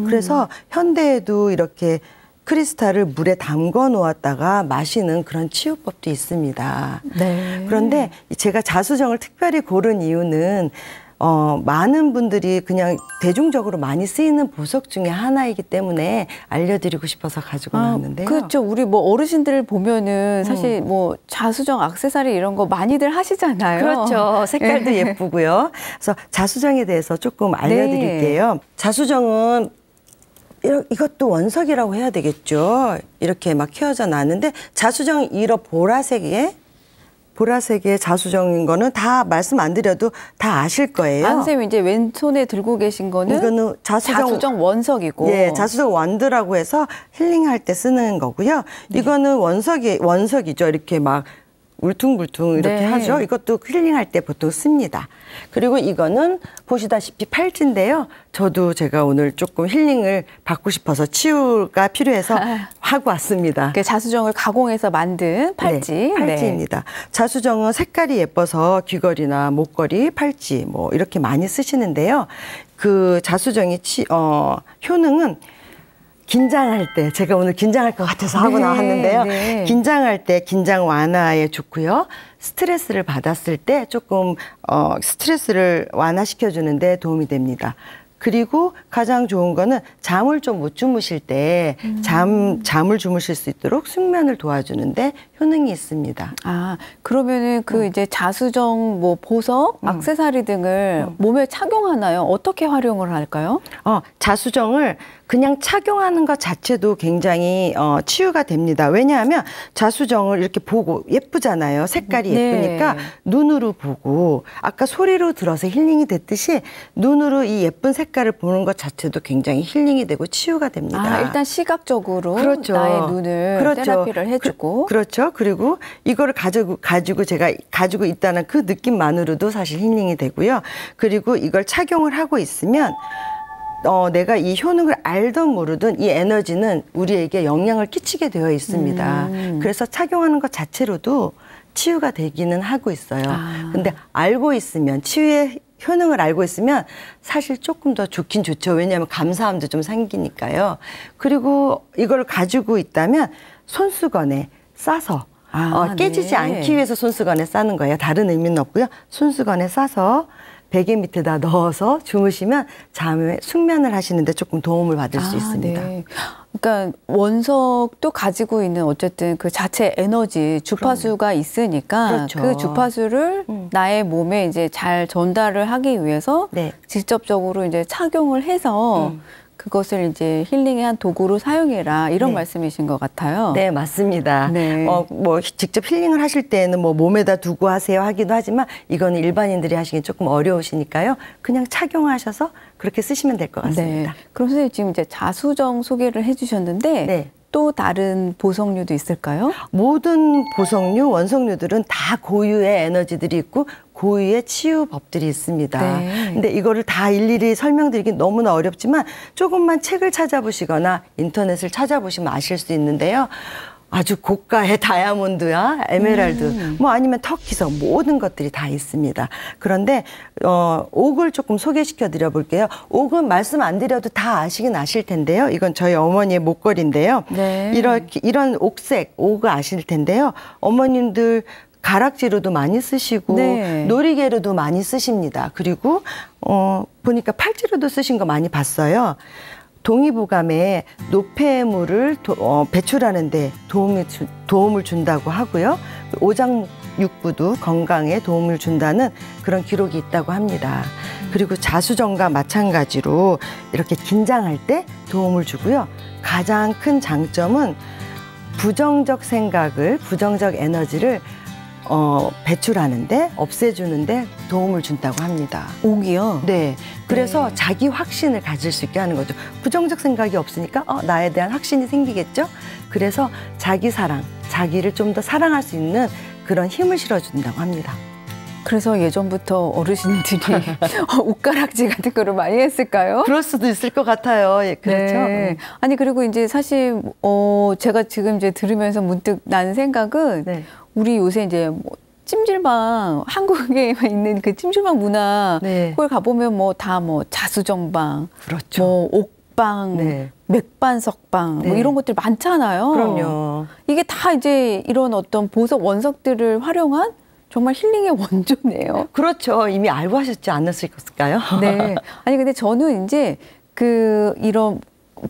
그래서 현대에도 이렇게 크리스탈을 물에 담궈 놓았다가 마시는 그런 치유법도 있습니다. 네. 그런데 제가 자수정을 특별히 고른 이유는 많은 분들이 그냥 대중적으로 많이 쓰이는 보석 중에 하나이기 때문에 알려드리고 싶어서 가지고 나왔는데요. 그렇죠. 우리 뭐 어르신들 보면은 사실 뭐 자수정, 액세서리 이런 거 많이들 하시잖아요. 그렇죠. 색깔도 예쁘고요. 그래서 자수정에 대해서 조금 알려드릴게요. 네. 자수정은 이것도 원석이라고 해야 되겠죠. 이렇게 막 휘어져 나왔는데 자수정이 이런 보라색의 자수정인 거는 다 말씀 안 드려도 다 아실 거예요. 선생님 이제 왼손에 들고 계신 거는 이거는 자수정 원석이고, 예, 자수정 원드라고 해서 힐링할 때 쓰는 거고요. 네. 이거는 원석이죠. 이렇게 막 울퉁불퉁 이렇게 네. 하죠. 이것도 힐링할 때 보통 씁니다. 그리고 이거는 보시다시피 팔찌인데요. 저도 제가 오늘 조금 힐링을 받고 싶어서 치유가 필요해서 하고 왔습니다. 자수정을 가공해서 만든 팔찌. 네, 팔찌입니다. 네. 자수정은 색깔이 예뻐서 귀걸이나 목걸이, 팔찌 뭐 이렇게 많이 쓰시는데요. 그 자수정의 효능은 긴장할 때, 제가 오늘 긴장할 것 같아서 하고 나왔는데요. 네. 긴장할 때 긴장 완화에 좋고요. 스트레스를 받았을 때 조금 스트레스를 완화시켜주는 데 도움이 됩니다. 그리고 가장 좋은 거는 잠을 좀 못 주무실 때 잠을 주무실 수 있도록 숙면을 도와주는데 효능이 있습니다. 그러면은 이제 자수정, 뭐 보석, 액세서리 등을 몸에 착용하나요? 어떻게 활용을 할까요? 자수정을 그냥 착용하는 것 자체도 굉장히 치유가 됩니다. 왜냐하면 자수정을 이렇게 보고 예쁘잖아요. 색깔이 예쁘니까 네. 눈으로 보고 아까 소리로 들어서 힐링이 됐듯이 눈으로 이 예쁜 색깔을 보는 것 자체도 굉장히 힐링이 되고 치유가 됩니다. 일단 시각적으로 그렇죠. 나의 눈을 그렇죠. 테라피를 해주고 그렇죠. 그리고 이거를 가지고 제가 가지고 있다는 그 느낌만으로도 사실 힐링이 되고요. 그리고 이걸 착용을 하고 있으면 내가 이 효능을 알든 모르든 이 에너지는 우리에게 영향을 끼치게 되어 있습니다. 그래서 착용하는 것 자체로도 치유가 되기는 하고 있어요. 근데 알고 있으면 치유의 효능을 알고 있으면 사실 조금 더 좋긴 좋죠. 왜냐하면 감사함도 좀 생기니까요. 그리고 이걸 가지고 있다면 손수건에 싸서 깨지지 네. 않기 위해서 손수건에 싸는 거예요. 다른 의미는 없고요. 손수건에 싸서 베개 밑에다 넣어서 주무시면 잠에 숙면을 하시는데 조금 도움을 받을 수 있습니다. 네. 그러니까 원석도 가지고 있는 어쨌든 그 자체 에너지 주파수가 있으니까 그렇죠. 그 주파수를 나의 몸에 이제 잘 전달을 하기 위해서 네. 직접적으로 이제 착용을 해서 그것을 이제 힐링의 한 도구로 사용해라 이런 네. 말씀이신 것 같아요. 네, 맞습니다. 네. 뭐 직접 힐링을 하실 때는 뭐 몸에다 두고 하세요 하기도 하지만 이거는 일반인들이 하시기 조금 어려우시니까요. 그냥 착용하셔서 그렇게 쓰시면 될 것 같습니다. 네. 그럼 선생님 지금 이제 자수정 소개를 해주셨는데 네. 또 다른 보석류도 있을까요? 모든 보석류, 원석류들은 다 고유의 에너지들이 있고 고유의 치유법들이 있습니다. 네. 근데 이거를 다 일일이 설명드리기 너무나 어렵지만 조금만 책을 찾아보시거나 인터넷을 찾아보시면 아실 수 있는데요. 아주 고가의 다이아몬드야 에메랄드 뭐 아니면 터키석 모든 것들이 다 있습니다. 그런데 옥을 조금 소개시켜 드려 볼게요. 옥은 말씀 안 드려도 다 아시긴 아실 텐데요. 이건 저희 어머니의 목걸이인데요. 네. 이런 옥색 옥을 아실 텐데요. 어머님들 가락지로도 많이 쓰시고 네. 놀이개로도 많이 쓰십니다. 그리고 보니까 팔찌로도 쓰신 거 많이 봤어요. 동의보감에 노폐물을 배출하는 데 도움을 준다고 하고요. 오장육부도 건강에 도움을 준다는 그런 기록이 있다고 합니다. 그리고 자수정과 마찬가지로 이렇게 긴장할 때 도움을 주고요. 가장 큰 장점은 부정적 생각을, 부정적 에너지를 배출하는데 없애주는데 도움을 준다고 합니다. 옥이요? 네. 그래서 자기 확신을 가질 수 있게 하는 거죠. 부정적 생각이 없으니까 나에 대한 확신이 생기겠죠? 그래서 자기 사랑, 자기를 좀 더 사랑할 수 있는 그런 힘을 실어준다고 합니다. 그래서 예전부터 어르신들이 옷가락지 같은 거를 많이 했을까요? 그럴 수도 있을 것 같아요. 예, 그렇죠. 네. 아니 그리고 이제 사실 제가 지금 이제 들으면서 문득 난 생각은 네. 우리 요새 이제 뭐 찜질방 한국에 있는 그 찜질방 문화 네. 그걸 가보면 뭐 다 뭐 자수정방, 그렇죠. 뭐 옥방, 네. 맥반석방 네. 뭐 이런 것들 많잖아요. 그럼요. 이게 다 이제 이런 어떤 보석 원석들을 활용한 정말 힐링의 원조네요. 그렇죠. 이미 알고 하셨지 않았을까요? 네. 아니 근데 저는 이제 이런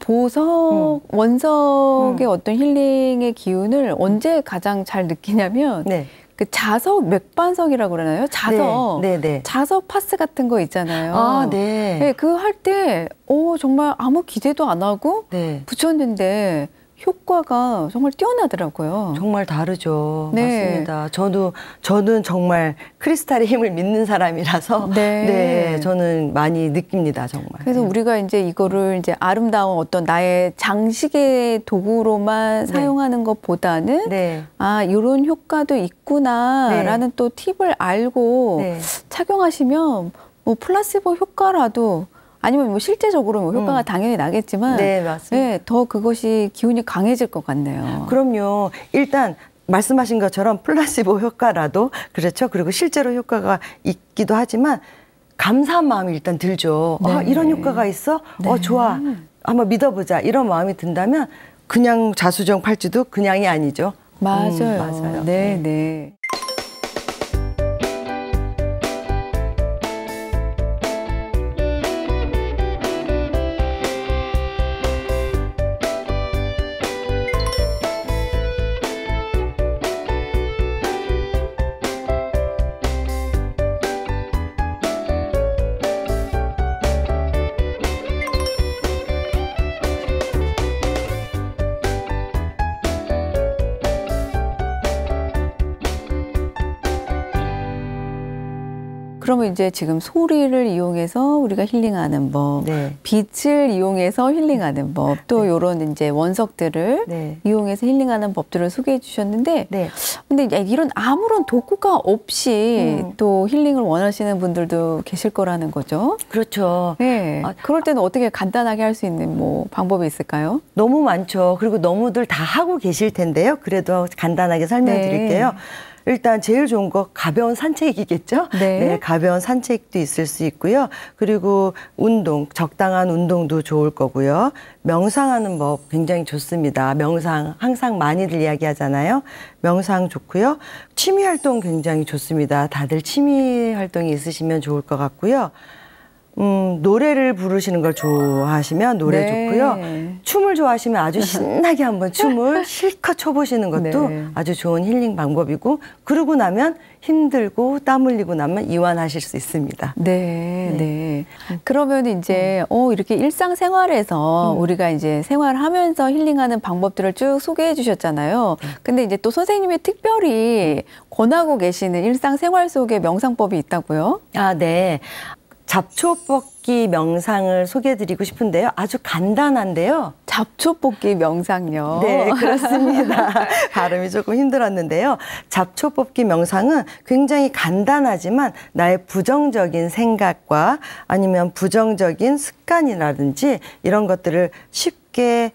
보석, 원석의 어떤 힐링의 기운을 언제 가장 잘 느끼냐면 네. 그 자석 맥반석이라고 그러나요? 자석. 네, 네. 자석 파스 같은 거 있잖아요. 아, 네. 네, 그거 할 때 정말 아무 기대도 안 하고 네. 붙였는데 효과가 정말 뛰어나더라고요. 정말 다르죠. 네. 맞습니다. 저는 정말 크리스탈의 힘을 믿는 사람이라서 네. 네, 저는 많이 느낍니다, 정말. 그래서 네. 우리가 이제 이거를 이제 아름다운 어떤 나의 장식의 도구로만 네. 사용하는 것보다는 네. 아, 이런 효과도 있구나라는 네. 또 팁을 알고 네. 착용하시면 뭐 플라시보 효과라도 아니면 뭐 실제적으로 뭐 효과가 당연히 나겠지만 네, 맞습니다. 네, 더 그것이 기운이 강해질 것 같네요. 그럼요. 일단 말씀하신 것처럼 플라시보 효과라도 그렇죠. 그리고 실제로 효과가 있기도 하지만 감사한 마음이 일단 들죠. 네. 이런 효과가 있어? 네. 좋아. 한번 믿어보자. 이런 마음이 든다면 그냥 자수정 팔찌도 그냥이 아니죠. 맞아요. 맞아요. 네, 네. 그러면 이제 지금 소리를 이용해서 우리가 힐링하는 법, 네. 빛을 이용해서 힐링하는 법, 또 이런 이제 원석들을 네. 이용해서 힐링하는 법들을 소개해 주셨는데, 네. 근데 이런 아무런 도구가 없이 또 힐링을 원하시는 분들도 계실 거라는 거죠. 그렇죠. 네. 그럴 때는 어떻게 간단하게 할 수 있는 뭐 방법이 있을까요? 너무 많죠. 그리고 너무들 다 하고 계실 텐데요. 그래도 간단하게 설명드릴게요. 일단 제일 좋은 거 가벼운 산책이겠죠? 네. 가벼운 산책도 있을 수 있고요. 그리고 운동, 적당한 운동도 좋을 거고요. 명상하는 법 굉장히 좋습니다. 명상 항상 많이들 이야기하잖아요. 명상 좋고요. 취미 활동 굉장히 좋습니다. 다들 취미 활동이 있으시면 좋을 것 같고요. 노래를 부르시는 걸 좋아하시면 노래 네. 좋고요. 춤을 좋아하시면 아주 신나게 한번 춤을 실컷 춰보시는 것도 네. 아주 좋은 힐링 방법이고, 그러고 나면 힘들고 땀 흘리고 나면 이완하실 수 있습니다. 네, 네. 그러면 이제 이렇게 일상생활에서 우리가 이제 생활하면서 힐링하는 방법들을 쭉 소개해 주셨잖아요. 근데 이제 또 선생님이 특별히 권하고 계시는 일상생활 속에 명상법이 있다고요? 아, 네. 잡초 뽑기 명상을 소개해드리고 싶은데요. 아주 간단한데요. 잡초 뽑기 명상요. 네, 그렇습니다. 발음이 조금 힘들었는데요. 잡초 뽑기 명상은 굉장히 간단하지만 나의 부정적인 생각과 아니면 부정적인 습관이라든지 이런 것들을 쉽게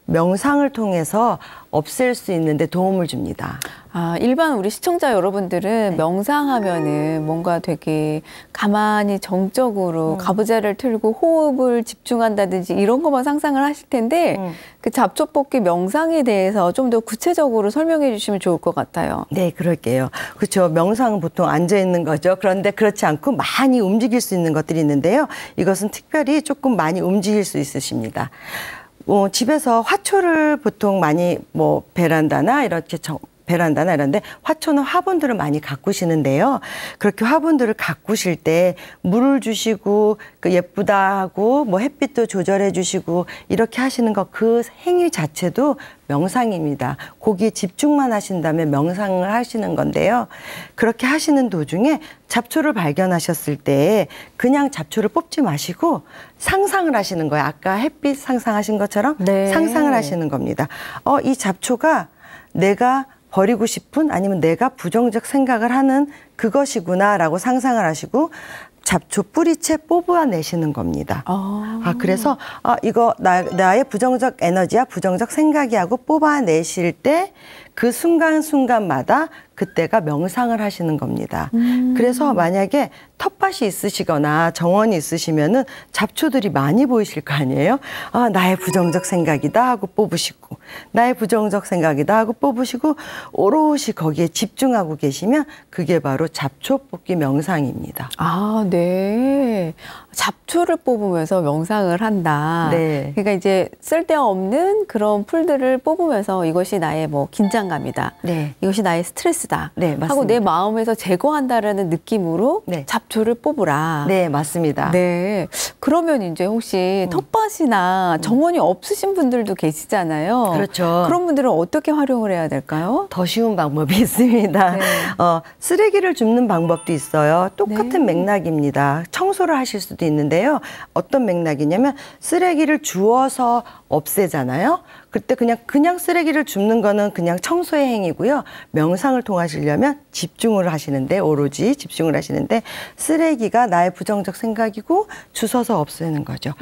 명상을 통해서 없앨 수 있는데 도움을 줍니다. 아, 일반 우리 시청자 여러분들은 명상하면은 뭔가 되게 가만히 정적으로 가부좌를 틀고 호흡을 집중한다든지 이런 것만 상상을 하실 텐데 그 잡초 뽑기 명상에 대해서 좀 더 구체적으로 설명해 주시면 좋을 것 같아요. 네, 그럴게요. 그렇죠. 명상은 보통 앉아 있는 거죠. 그런데 그렇지 않고 많이 움직일 수 있는 것들이 있는데요. 이것은 특별히 조금 많이 움직일 수 있으십니다. 집에서 화초를 보통 많이 베란다나 이런데 화초는 화분들을 많이 가꾸시는데요. 그렇게 화분들을 가꾸실 때 물을 주시고 예쁘다 하고 햇빛도 조절해 주시고 이렇게 하시는 것, 그 행위 자체도 명상입니다. 거기에 집중만 하신다면 명상을 하시는 건데요. 그렇게 하시는 도중에 잡초를 발견하셨을 때 그냥 잡초를 뽑지 마시고 상상을 하시는 거예요. 아까 햇빛 상상하신 것처럼 네. 상상을 하시는 겁니다. 이 잡초가 내가 버리고 싶은 아니면 내가 부정적 생각을 하는 그것이구나라고 상상을 하시고 잡초 뿌리채 뽑아내시는 겁니다. 그래서 이거 나의 부정적 에너지야, 부정적 생각이 하고 뽑아내실 때 그 순간순간마다 그때가 명상을 하시는 겁니다. 그래서 만약에 텃밭이 있으시거나 정원이 있으시면은 잡초들이 많이 보이실 거 아니에요? 아, 나의 부정적 생각이다 하고 뽑으시고, 나의 부정적 생각이다 하고 뽑으시고, 오롯이 거기에 집중하고 계시면 그게 바로 잡초 뽑기 명상입니다. 아, 네. 잡초를 뽑으면서 명상을 한다. 네. 그러니까 이제 쓸데없는 그런 풀들을 뽑으면서 이것이 나의 뭐 긴장감이다. 네. 이것이 나의 스트레스다. 네, 맞습니다. 하고 내 마음에서 제거한다라는 느낌으로 네. 잡초를 뽑으라. 네, 맞습니다. 네. 그러면 이제 혹시 텃밭이나 정원이 없으신 분들도 계시잖아요. 그렇죠. 그런 분들은 어떻게 활용을 해야 될까요? 더 쉬운 방법이 있습니다. 네. 쓰레기를 줍는 방법도 있어요. 똑같은 맥락입니다. 청소를 하실 수도 있는데요. 어떤 맥락이냐면 쓰레기를 주워서 없애잖아요. 그때 그냥 쓰레기를 줍는 거는 그냥 청소의 행위고요. 명상을 통하시려면 집중을 하시는데, 오로지 집중을 하시는데, 쓰레기가 나의 부정적 생각이고 주워서 없애는 거죠.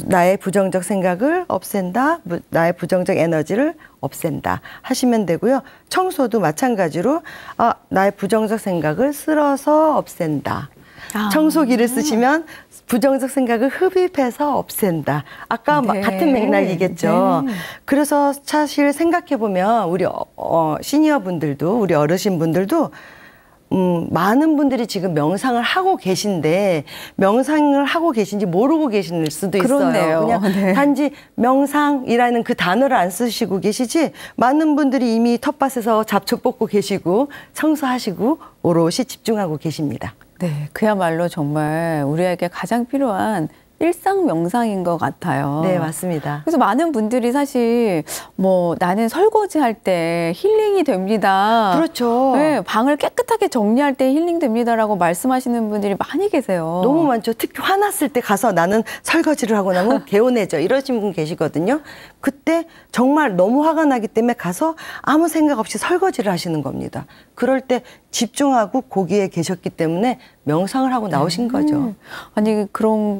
나의 부정적 생각을 없앤다, 나의 부정적 에너지를 없앤다 하시면 되고요. 청소도 마찬가지로 나의 부정적 생각을 쓸어서 없앤다. 청소기를 쓰시면 부정적 생각을 흡입해서 없앤다. 아까 네. 같은 맥락이겠죠. 네. 그래서 사실 생각해보면 우리 시니어 분들도, 우리 어르신 분들도 많은 분들이 지금 명상을 하고 계신데 명상을 하고 계신지 모르고 계실 수도 있어요. 그렇네요. 그냥 네. 단지 명상이라는 그 단어를 안 쓰시고 계시지, 많은 분들이 이미 텃밭에서 잡초 뽑고 계시고 청소하시고 오롯이 집중하고 계십니다. 네, 그야말로 정말 우리에게 가장 필요한 일상 명상인 것 같아요. 네, 맞습니다. 그래서 많은 분들이 사실 뭐 나는 설거지할 때 힐링이 됩니다. 그렇죠. 네, 방을 깨끗하게 정리할 때 힐링 됩니다라고 말씀하시는 분들이 많이 계세요. 너무 많죠. 특히 화났을 때 가서 나는 설거지를 하고 나면 개운해져, 이러신 분 계시거든요. 그때 정말 너무 화가 나기 때문에 가서 아무 생각 없이 설거지를 하시는 겁니다. 그럴 때 집중하고 거기에 계셨기 때문에 명상을 하고 나오신 거죠. 아니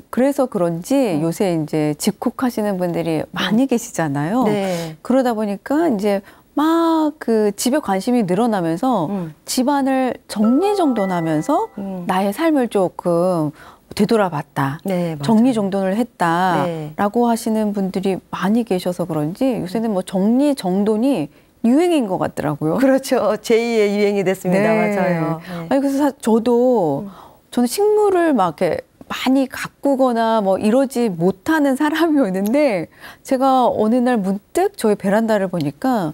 그래서 그런지 요새 이제 집콕하시는 분들이 많이 계시잖아요. 네. 그러다 보니까 이제 막 그 집에 관심이 늘어나면서 집안을 정리정돈하면서 나의 삶을 조금 되돌아봤다. 네, 맞아요. 정리정돈을 했다라고 네. 하시는 분들이 많이 계셔서 그런지 요새는 뭐 정리정돈이 유행인 것 같더라고요. 그렇죠. 제2의 유행이 됐습니다. 네. 맞아요. 네. 아니, 그래서 저는 식물을 막 이렇게 많이 가꾸거나 뭐 이러지 못하는 사람이었는데 제가 어느 날 문득 저희 베란다를 보니까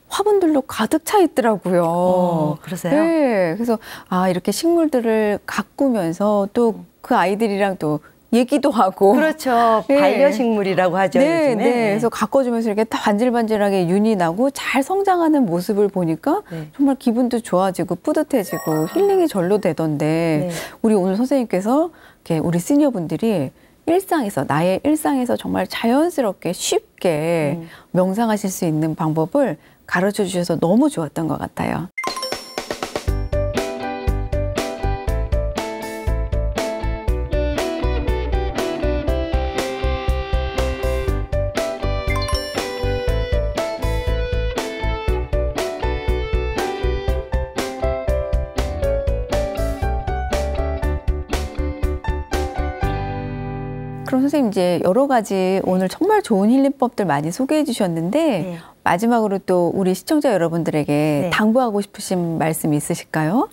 화분들로 가득 차 있더라고요. 그러세요? 네. 그래서 이렇게 식물들을 가꾸면서 또 그 아이들이랑 또 얘기도 하고. 그렇죠. 네. 반려식물이라고 하죠. 네, 요즘에. 네. 그래서 가꿔주면서 이렇게 다 반질반질하게 윤이 나고 잘 성장하는 모습을 보니까 네. 정말 기분도 좋아지고 뿌듯해지고 힐링이 절로 되던데 네. 우리 오늘 선생님께서 이렇게 우리 시니어분들이 나의 일상에서 정말 자연스럽게 쉽게 명상하실 수 있는 방법을 가르쳐 주셔서 너무 좋았던 것 같아요. 그럼 선생님 이제 여러 가지 오늘 정말 좋은 힐링법들 많이 소개해 주셨는데 네. 마지막으로 또 우리 시청자 여러분들에게 네. 당부하고 싶으신 말씀 있으실까요?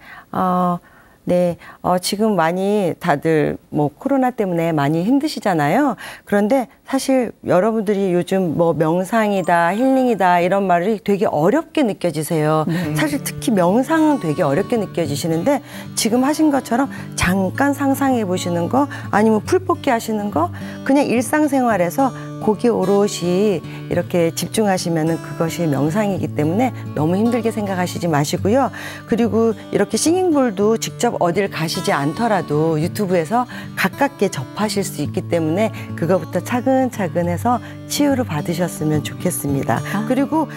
네. 지금 많이 다들 뭐 코로나 때문에 많이 힘드시잖아요. 그런데 사실 여러분들이 요즘 뭐 명상이다, 힐링이다 이런 말이 되게 어렵게 느껴지세요. 사실 특히 명상은 되게 어렵게 느껴지시는데 지금 하신 것처럼 잠깐 상상해 보시는 거, 아니면 풀 뽑기 하시는 거, 그냥 일상생활에서 거기에 오롯이 이렇게 집중하시면은 그것이 명상이기 때문에 너무 힘들게 생각하시지 마시고요. 그리고 이렇게 싱잉볼도 직접 어딜 가시지 않더라도 유튜브에서 가깝게 접하실 수 있기 때문에 그거부터 차근차근 해서 치유를 받으셨으면 좋겠습니다. 그리고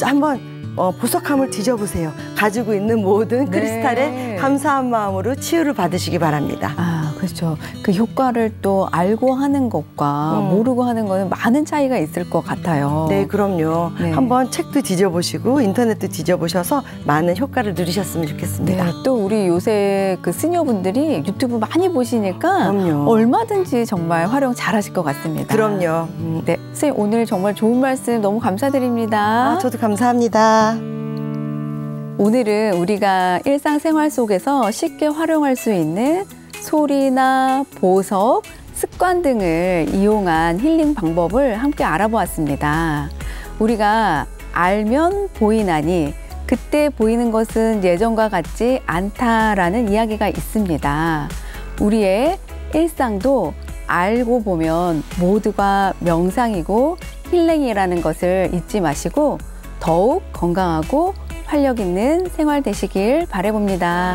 한번 보석함을 뒤져보세요. 가지고 있는 모든 크리스탈에 감사한 마음으로 치유를 받으시기 바랍니다. 그렇죠. 그 효과를 또 알고 하는 것과 모르고 하는 거는 많은 차이가 있을 것 같아요. 네, 그럼요. 네. 한번 책도 뒤져보시고 인터넷도 뒤져보셔서 많은 효과를 누리셨으면 좋겠습니다. 네, 또 우리 요새 그 시니어분들이 유튜브 많이 보시니까 그럼요. 얼마든지 정말 활용 잘하실 것 같습니다. 그럼요. 네, 선생님 오늘 정말 좋은 말씀 너무 감사드립니다. 저도 감사합니다. 오늘은 우리가 일상생활 속에서 쉽게 활용할 수 있는 소리나 보석, 습관 등을 이용한 힐링 방법을 함께 알아보았습니다. 우리가 알면 보이나니 그때 보이는 것은 예전과 같지 않다라는 이야기가 있습니다. 우리의 일상도 알고 보면 모두가 명상이고 힐링이라는 것을 잊지 마시고 더욱 건강하고 활력 있는 생활 되시길 바라봅니다.